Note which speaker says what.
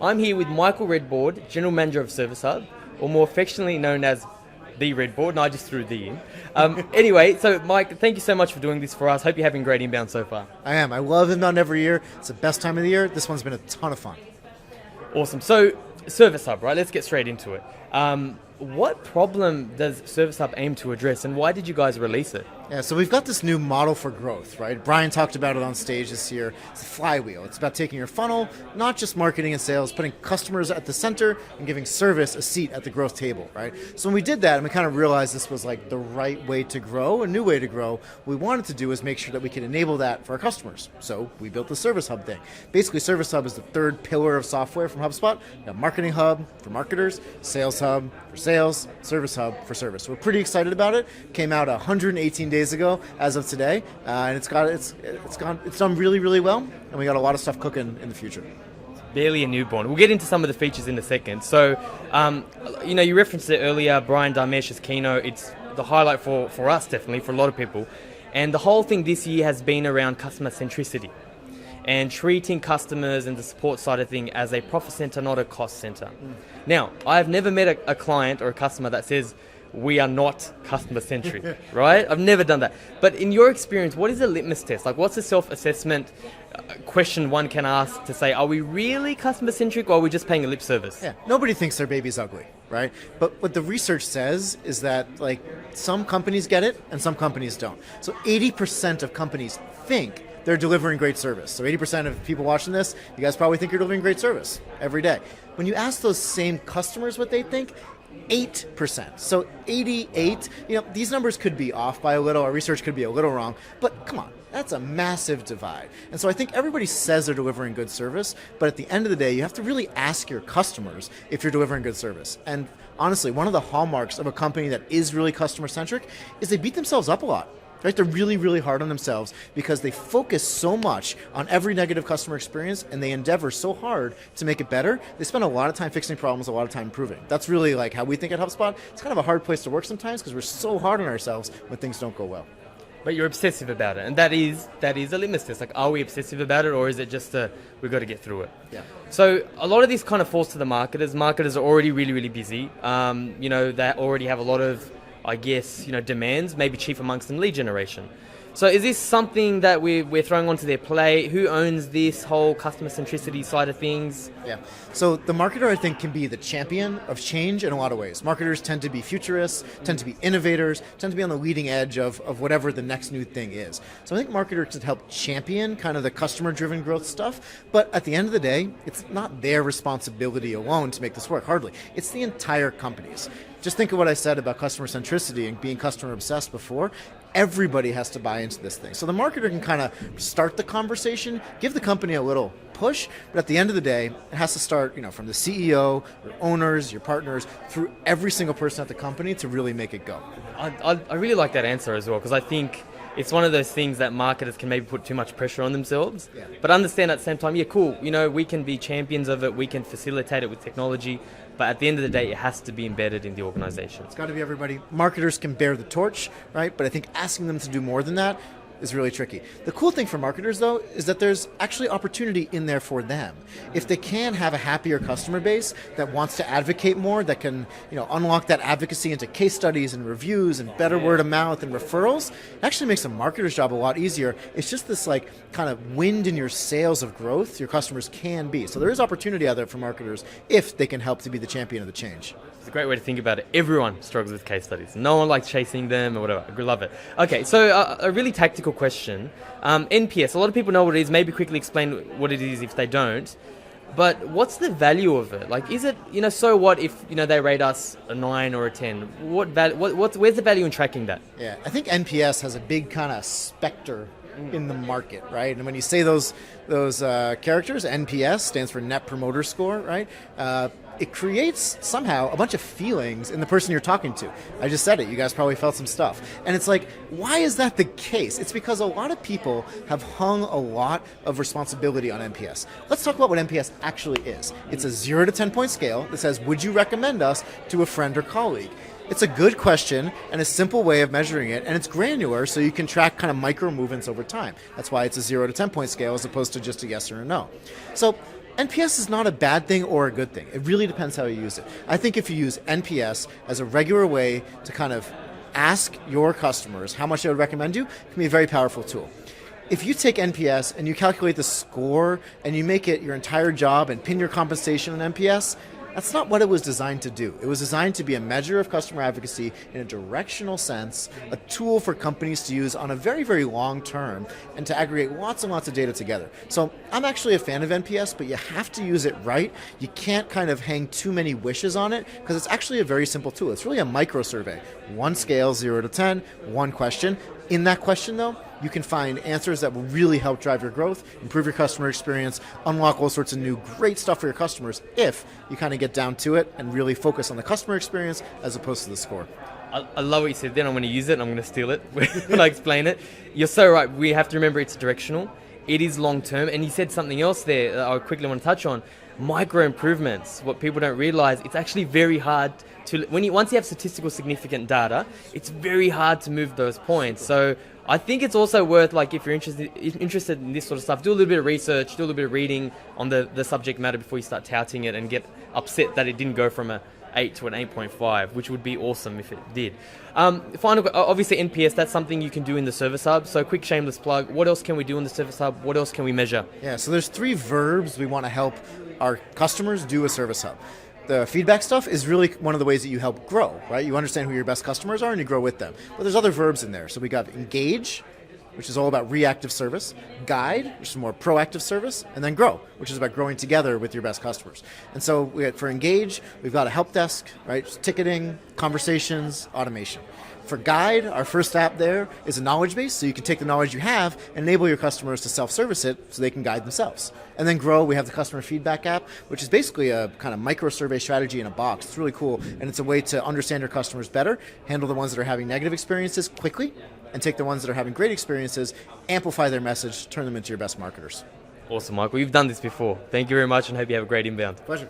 Speaker 1: I'm here with Michael Redbord, General Manager of Service Hub, or more affectionately known as the Redbord, and I just threw the in. Anyway, so Mike, thank you so much for doing this for us. Hope you're having great inbound so far.
Speaker 2: I am. I love inbound every year. It's the best time of the year. This one's been a ton of fun.
Speaker 1: Awesome. So, Service Hub, right? Let's get straight into it. What problem does Service Hub aim to address, and why did you guys release it?
Speaker 2: Yeah, so we've got this new model for growth, right? Brian talked about it on stage this year. It's a flywheel. It's about taking your funnel, not just marketing and sales, putting customers at the center and giving service a seat at the growth table, right? So when we did that and we kind of realized this was like the right way to grow, a new way to grow, what we wanted to do is make sure that we could enable that for our customers. So we built the Service Hub thing. Basically, Service Hub is the third pillar of software from HubSpot. You have Marketing Hub for marketers, Sales Hub for sales, Service Hub for service. We're pretty excited about it. Came out 118 days ago as of today, and it's done really, really well, and we got a lot of stuff cooking in the future.
Speaker 1: Barely a newborn. We'll get into some of the features in a second. So, you referenced it earlier, Brian Darmesh's keynote. It's the highlight for us, definitely, for a lot of people. And the whole thing this year has been around customer centricity and treating customers and the support side of thing as a profit center, not a cost center. Now, I've never met a client or a customer that says, we are not customer centric, right? I've never done that. But in your experience, what is a litmus test? Like, what's a self-assessment question one can ask to say, are we really customer centric or are we just paying a lip service?
Speaker 2: Yeah, nobody thinks their baby's ugly, right? But what the research says is that some companies get it and some companies don't. So 80% of companies think they're delivering great service. So 80% of people watching this, you guys probably think you're delivering great service every day. When you ask those same customers what they think, 8%. So 88, these numbers could be off by a little, our research could be a little wrong, but come on, that's a massive divide. And so I think everybody says they're delivering good service, but at the end of the day, you have to really ask your customers if you're delivering good service. And honestly, one of the hallmarks of a company that is really customer-centric is they beat themselves up a lot. Right? They're really, really hard on themselves because they focus so much on every negative customer experience and they endeavor so hard to make it better. They spend a lot of time fixing problems, a lot of time improving. That's really like how we think at HubSpot. It's kind of a hard place to work sometimes because we're so hard on ourselves when things don't go well.
Speaker 1: But you're obsessive about it, and that is a litmus test. Like, are we obsessive about it, or is it just we've got to get through it?
Speaker 2: Yeah.
Speaker 1: So a lot of this kind of falls to the marketers. Marketers are already really, really busy. They already have a lot of demands, maybe chief amongst them lead generation. So is this something that we're throwing onto their plate? Who owns this whole customer centricity side of things?
Speaker 2: Yeah. So the marketer, I think, can be the champion of change in a lot of ways. Marketers tend to be futurists, tend to be innovators, tend to be on the leading edge of whatever the next new thing is. So I think marketers can help champion kind of the customer-driven growth stuff, but at the end of the day, it's not their responsibility alone to make this work, hardly. It's the entire company's. Just think of what I said about customer centricity and being customer obsessed before. Everybody has to buy into this thing. So the marketer can kind of start the conversation, give the company a little push, but at the end of the day, it has to start, from the CEO, your owners, your partners, through every single person at the company to really make it go.
Speaker 1: I really like that answer as well, because I think it's one of those things that marketers can maybe put too much pressure on themselves, but understand at the same time, cool, we can be champions of it, we can facilitate it with technology, but at the end of the day, it has to be embedded in the organization.
Speaker 2: It's got to be everybody. Marketers can bear the torch, right? But I think asking them to do more than that is really tricky. The cool thing for marketers, though, is that there's actually opportunity in there for them. If they can have a happier customer base that wants to advocate more, that can unlock that advocacy into case studies and reviews and better word of mouth and referrals, it actually makes a marketer's job a lot easier. It's just this kind of wind in your sails of growth your customers can be. So there is opportunity out there for marketers if they can help to be the champion of the change.
Speaker 1: It's a great way to think about it. Everyone struggles with case studies. No one likes chasing them or whatever. I love it. Okay, so a really tactical question. NPS, a lot of people know what it is. Maybe quickly explain what it is if they don't. But what's the value of it? Like, is it, so what if, they rate us a 9 or a 10? Where's the value in tracking that?
Speaker 2: Yeah, I think NPS has a big kind of specter in the market, right? And when you say those characters, NPS stands for Net Promoter Score, right? It creates somehow a bunch of feelings in the person you're talking to. I just said it. You guys probably felt some stuff. And it's like, why is that the case? It's because a lot of people have hung a lot of responsibility on NPS. Let's talk about what NPS actually is. It's a 0 to 10 point scale that says, would you recommend us to a friend or colleague? It's a good question and a simple way of measuring it, and it's granular, so you can track kind of micro movements over time. That's why it's a 0 to 10 point scale as opposed to just a yes or a no. So NPS is not a bad thing or a good thing. It really depends how you use it. I think if you use NPS as a regular way to kind of ask your customers how much they would recommend you, it can be a very powerful tool. If you take NPS and you calculate the score and you make it your entire job and pin your compensation on NPS, that's not what it was designed to do. It was designed to be a measure of customer advocacy in a directional sense, a tool for companies to use on a very, very long term, and to aggregate lots and lots of data together. So I'm actually a fan of NPS, but you have to use it right. You can't kind of hang too many wishes on it, because it's actually a very simple tool. It's really a micro survey. One scale, 0 to 10, one question. In that question, though, you can find answers that will really help drive your growth, improve your customer experience, unlock all sorts of new great stuff for your customers if you kind of get down to it and really focus on the customer experience as opposed to the score.
Speaker 1: I love what you said then. I'm going to use it and I'm going to steal it when I explain it. You're so right. We have to remember it's directional. It is long term. And you said something else there that I quickly want to touch on. Micro improvements. What people don't realize, it's actually very hard to, once you have statistical significant data, it's very hard to move those points. So I think it's also worth, like, if you're interested in this sort of stuff, do a little bit of research, do a little bit of reading on the subject matter before you start touting it and get upset that it didn't go from a 8 to an 8.5, which would be awesome if it did. Final, obviously NPS, that's something you can do in the Service Hub. So quick shameless plug, what else can we do in the Service Hub? What else can we measure?
Speaker 2: Yeah, so there's 3 verbs we want to help our customers do a Service Hub. The feedback stuff is really one of the ways that you help grow, right? You understand who your best customers are and you grow with them. But there's other verbs in there. So we got engage, which is all about reactive service, guide, which is more proactive service, and then grow, which is about growing together with your best customers. And so for engage, we've got a help desk, right? Ticketing, conversations, automation. For guide, our first app there is a knowledge base, so you can take the knowledge you have and enable your customers to self-service it so they can guide themselves. And then grow, we have the customer feedback app, which is basically a kind of micro-survey strategy in a box. It's really cool, and it's a way to understand your customers better, handle the ones that are having negative experiences quickly, and take the ones that are having great experiences, amplify their message, turn them into your best marketers.
Speaker 1: Awesome, Michael. You've done this before. Thank you very much and hope you have a great inbound.
Speaker 2: Pleasure.